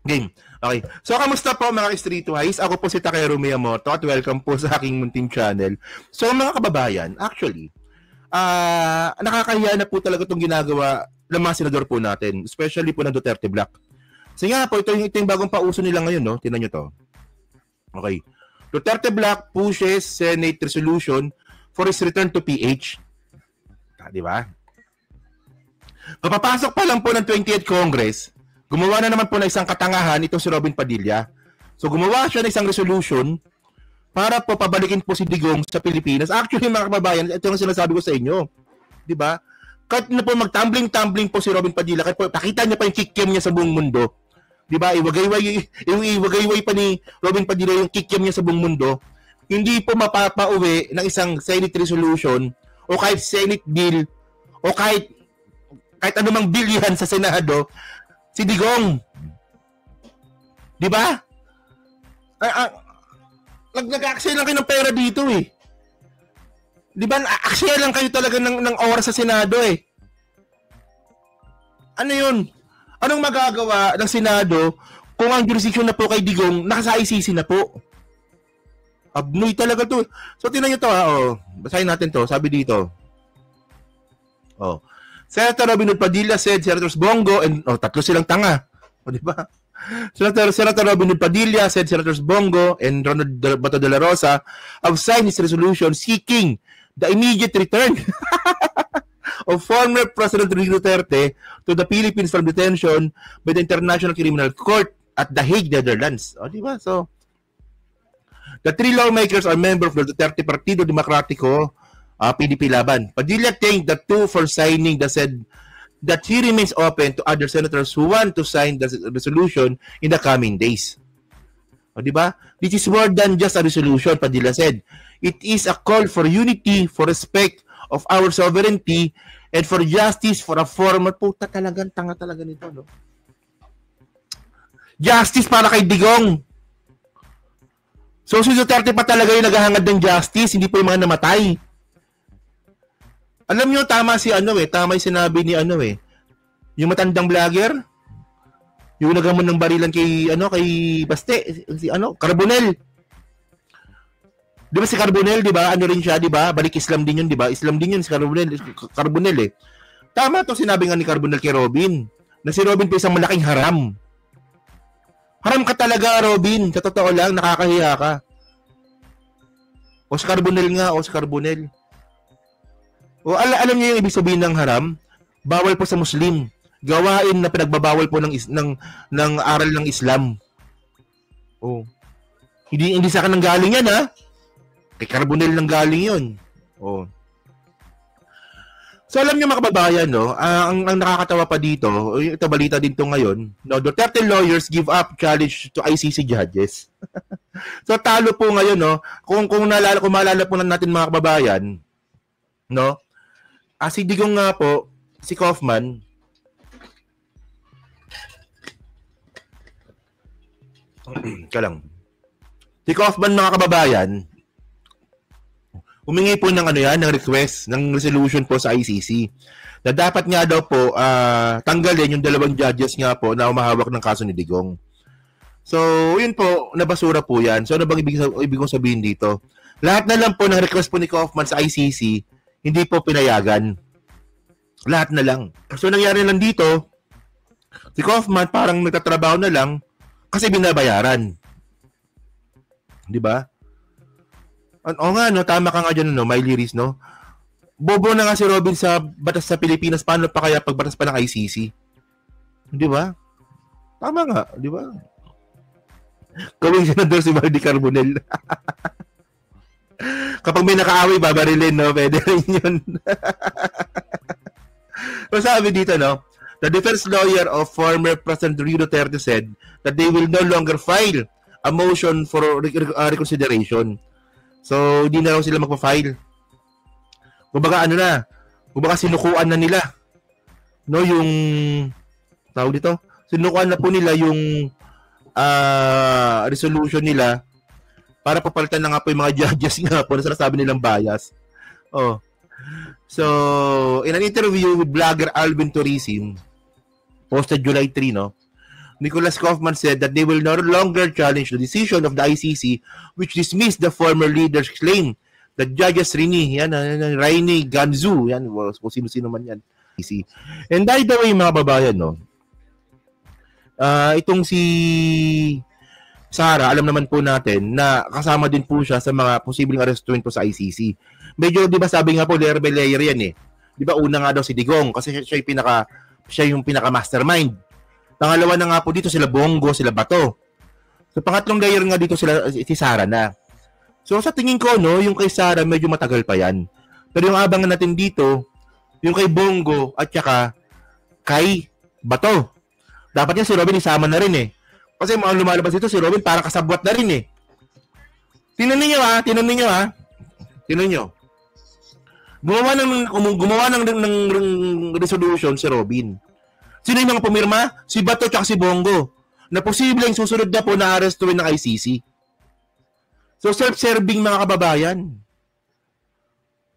Game. Okay. So, kamusta po mga Streetwise? Ako po si Takeru Miyamoto at welcome po sa aking munting channel. So, mga kababayan, actually, nakakahiya na po talaga itong ginagawa ng mga senador po natin, especially po ng Duterte Black. Kasi nga po, ito yung bagong pauso nila ngayon, no? Tingnan nyo to. Okay. Duterte Black pushes Senate resolution for his return to PH. Di ba? Papapasok pa lang po ng 28th Congress, gumawa na naman po ng isang katangahan itong si Robin Padilla. So gumawa siya ng isang resolution para po pabalikin po si Digong sa Pilipinas. Actually, mga kababayan, ito yung sinasabi ko sa inyo. Di ba? Kahit na po mag-tumbling po si Robin Padilla, kahit po pakita niya pa yung kikiam niya sa buong mundo. Di ba? Iwagayway pa ni Robin Padilla yung kikiam niya sa buong mundo. Hindi po mapapauwi ng isang Senate resolution o kahit Senate bill o kahit anumang bill yan sa Senado, si Digong. Di ba? Nag-aksaya lang kayo ng pera dito eh. Di ba? Aksaya lang kayo talaga ng oras sa Senado eh. Ano yun? Anong magagawa ng Senado kung ang jurisdiction na po kay Digong naka-ICC na po? Abnoy talaga to. So, tinan nyo to ha. Oh. Basahin natin to. Sabi dito. Oh. Senator Robin Hood Padilla said Senators Bongo and tatlo silang tanga. O di ba? Senator Robin Hood Padilla said Senators Bongo and Ronald Bato de la Rosa have signed his resolution seeking the immediate return of former President Rodrigo Duterte to the Philippines from detention by the International Criminal Court at The Hague, Netherlands. O di ba? So, the three lawmakers are members of the Duterte Partido Demokratiko, PDP Laban. Padilla thanked the two for signing said that he remains open to other senators who want to sign the resolution in the coming days. O, di ba? This is more than just a resolution, Padilla said. It is a call for unity, for respect of our sovereignty, and for justice for a former... Puta talagang tanga talaga nito, no? Justice para kay Digong. So, si Duterte pa talaga yung naghahangad ng justice, hindi po yung mga namatay. Alam nyo, tama yung sinabi ni yung matandang vlogger, yung nagamon ng barilan kay Baste, si Carbonell. Di ba si Carbonell, di ba? Ano rin siya, di ba? Balik Islam din yun, di ba? Islam din yun si Carbonell eh. Tama to sinabi nga ni Carbonell kay Robin, na si Robin po isang malaking haram. Haram ka talaga, Robin. Sa totoo lang, nakakahiya ka. O si Carbonell. O alam niyo yung ibig sabihin ng haram? Bawal po sa Muslim. Gawain na pinagbabawal po ng aral ng Islam. Oh. Hindi sa akin nang galing yan, ha? Kay Carbonell nang galing yun. Oh. So alam niyo mga kababayan, no? Ang nakakatawa pa dito, ito balita din to ngayon, no, Duterte lawyers give up challenge to ICC judges. So talo po ngayon, no? Kung maalala po natin mga kababayan, no? Si Digong nga po, si Kaufman, si Kaufman mga kababayan, humingi po ng ng request, ng resolution po sa ICC na dapat nga daw po tanggalin yung dalawang judges nga po na umahawak ng kaso ni Digong. So, yun po, nabasura po yan. So, ano bang ibig kong sabihin dito? Lahat na lang po ng request po ni Kaufman sa ICC, hindi po pinayagan. Lahat na lang. So, nangyari lang dito, si Kaufman parang nagtatrabaho na lang kasi binabayaran. Di ba? O nga, no? Tama ka nga dyan, no? Miley Reese, no? Bobo na nga si Robin sa batas sa Pilipinas. Paano pa kaya pagbatas pa ng ICC? Di ba? Tama nga, di ba? Gawin siya na doon si Mardy Carbonell. Kapag may nakaaway, babarilin, no? Pwede rin yun. So sabi dito, no? The defense lawyer of former President Rodrigo Duterte said that they will no longer file a motion for reconsideration. So, hindi na raw sila magpa-file. Kumbaga sinukuan na nila. No, yung tawag dito, sinukuan na po nila yung resolution nila para papalitan na nga po yung mga judges nga po na sinasabi nilang bias. Oh. So, in an interview with blogger Alvin Torisim, posted July 3, no? Nicholas Kaufman said that they will no longer challenge the decision of the ICC which dismissed the former leader's claim that judges Rainy Ganzu, yan, kung sino-sino man yan. And by the way, mga babayan, no, itong si Sara, alam naman po natin na kasama din po siya sa mga posibleng arestuin po sa ICC. Medyo, di ba sabi nga po, layer yan eh. Di ba una nga daw si Digong kasi siya yung pinaka-mastermind. Pangalawa na nga po dito sila Bongo, sila Bato. So pangatlong layer nga dito si Sara na. So sa tingin ko, no, yung kay Sara medyo matagal pa yan. Pero yung abangan natin dito, yung kay Bongo at saka kay Bato. Dapat yan si Robin isama na rin eh. Kasi mga lumalabas dito si Robin para kasabwat na rin eh. Tingnan niyo ha. Gumawa ng resolution si Robin. Sino yung mga pumirma? Si Bato at si Bongo na posibleng susunod na po na arestuin ng ICC. So self-serving mga kababayan.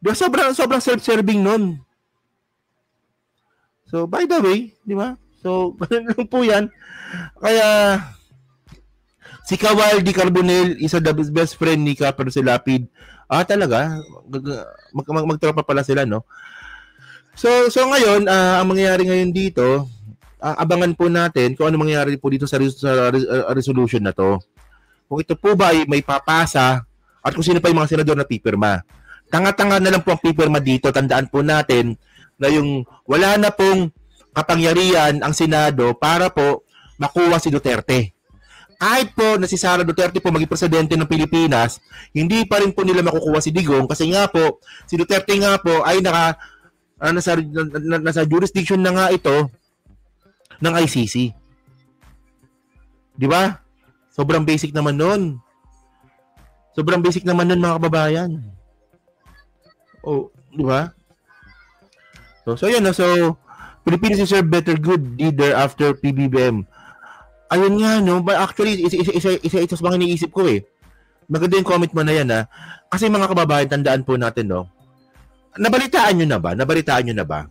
Diba, sobrang self-serving nun. So by the way, di ba? So ganun lang po yan. Kaya si Kawal Di Carbonell, isa the best friend ni Kapero si Lapid. Talaga? Magtropa pala sila, no? So ngayon, ang mangyayari ngayon dito, abangan po natin kung ano mangyayari po dito sa resolution na to. Kung ito po ba ay may papasa at kung sino pa yung mga senador na pipirma. Tanga-tanga na lang po ang pipirma dito. Tandaan po natin na yung wala na pong kapangyarihan ang Senado para po makuha si Duterte. Kahit po na si Sara Duterte po maging presidente ng Pilipinas, hindi pa rin po nila makukuha si Digong kasi nga po, si Duterte nga po ay nasa jurisdiction na nga ito ng ICC. Di ba? Sobrang basic naman nun. Mga kababayan. Di ba? So yun na. So, Philippines deserve better good leader after PBBM. Ayun nga, no? But actually, isa sa mga iniisip ko eh. Maganda yung comment mo na yan, ha? Kasi mga kababayan, tandaan po natin, no? Nabalitaan nyo na ba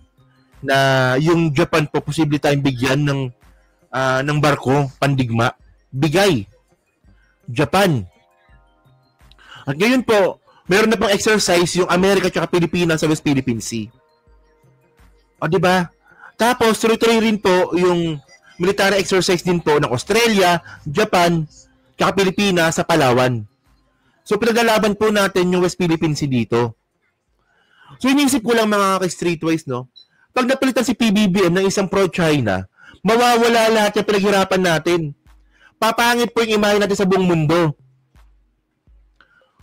na yung Japan po posible tayong bigyan ng barko, pandigma? Bigay. Japan. At ngayon po, meron na pang exercise yung Amerika at Pilipinas sa West Philippine Sea. Di ba? Tapos, tuloy-tuloy rin po yung military exercise din po ng Australia, Japan, at Pilipinas sa Palawan. So, pinaglalaban po natin yung West Philippine Sea dito. So, iniisip ko lang mga ka-streetwise, no? Pag napalitan si PBBM ng isang pro-China, mawawala lahat yung pinaghirapan natin. Papangit po yung imahe natin sa buong mundo.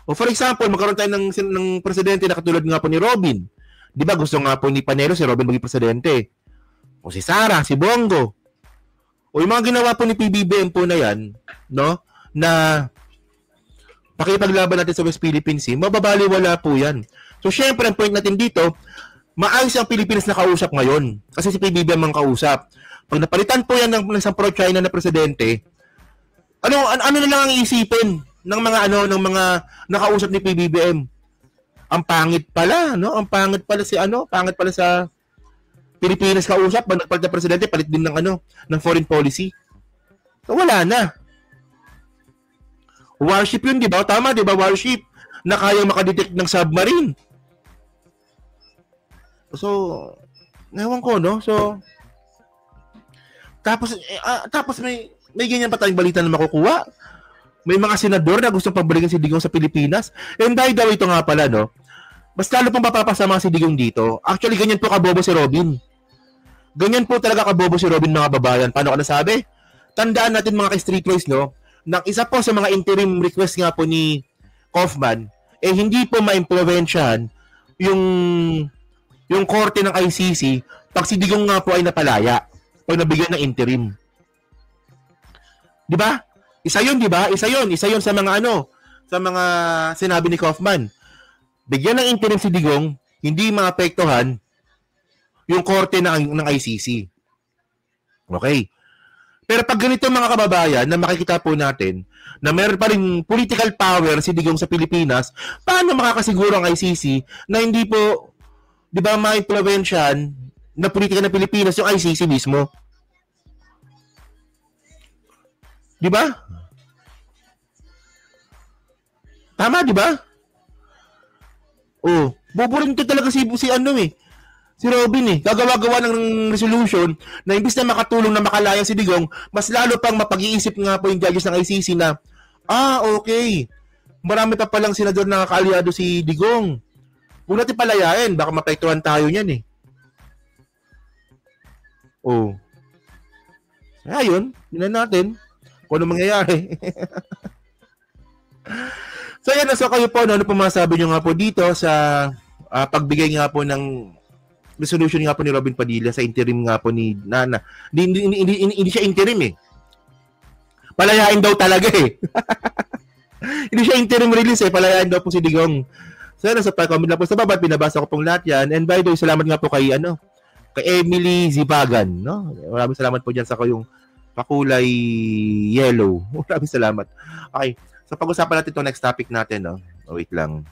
O for example, magkaroon tayo ng presidente na katulad nga po ni Robin. Di ba gusto nga po ni Panero si Robin maging presidente? O si Sara, si Bongo. O yung mga ginawa po ni PBBM po na yan, no? Na pakipaglaban natin sa West Philippine Sea, mababaliwala po yan. So, syempre, ang point natin dito, maayos ang Pilipinas na kausap ngayon. Kasi si PBBM ang kausap. Pag napalitan po yan ng isang pro-China na presidente, ano na lang ang iisipin ng mga nakausap ni PBBM? Ang pangit pala, no? Ang pangit pala sa Pilipinas kausap, pag nagpalit na presidente, palit din ng foreign policy. So, wala na. Warship yun, di ba? Tama, di ba? Warship na kaya makadetect ng submarine. So, ewan ko, no? So, tapos may ganyan pa tayong balita na makukuha. May mga senador na gustong pabalikan si Digong sa Pilipinas. And by the way, ito nga pala, no? Mas lalo pang papapasama si Digong dito. Actually, ganyan po kabobo si Robin. Ganyan po talaga kabobo si Robin, mga babayan. Paano ko nasabi? Tandaan natin mga ka-streetwise, no? Nang isa po sa mga interim request nga po ni Kaufman, hindi po ma-impluwensyahan yung korte ng ICC pag si Digong nga po ay napalaya pag nabigyan ng interim. Di ba? Isa yun, di ba? Isa yun sa mga sa mga sinabi ni Kaufman. Bigyan ng interim si Digong, hindi maapektuhan yung korte ng ICC. Okay. Pero pag ganito mga kababayan, na makikita po natin na meron pa rin political power si Digong sa Pilipinas, paano makakasiguro ang ICC na hindi po, di ba, ma-influensyahan na politika ng Pilipinas yung ICC mismo? Di ba? Tama, di ba? Oh, boboring to talaga si ano eh. Si Robin eh. Gagawa-gawa ng resolution na imbis na makatulong na makalaya si Digong, mas lalo pang mapag-iisip nga po yung judges ng ICC na, okay. Marami pa palang senador na kaalyado si Digong. Huwag natin palayain. Baka mapektuhan tayo niyan eh. Oh. Kaya yun natin kung ano mangyayari. So yan, so kayo po, ano po masasabi nyo nga po dito sa pagbigay nga po ng resolution nga po ni Robin Padilla sa interim nga po ni Nana. Hindi siya interim eh. Palayain daw talaga eh. Hindi siya interim release eh. Palayain daw po si Digong. So yan, so pa-comment lang po sa baba, binabasa ko pong lahat yan. And by the way, salamat nga po kay Emily Zibagan, no? Maraming salamat po diyan sa kayong pakulay yellow. Maraming salamat. Okay. So pag-usapan natin 'tong next topic natin, no. Wait lang.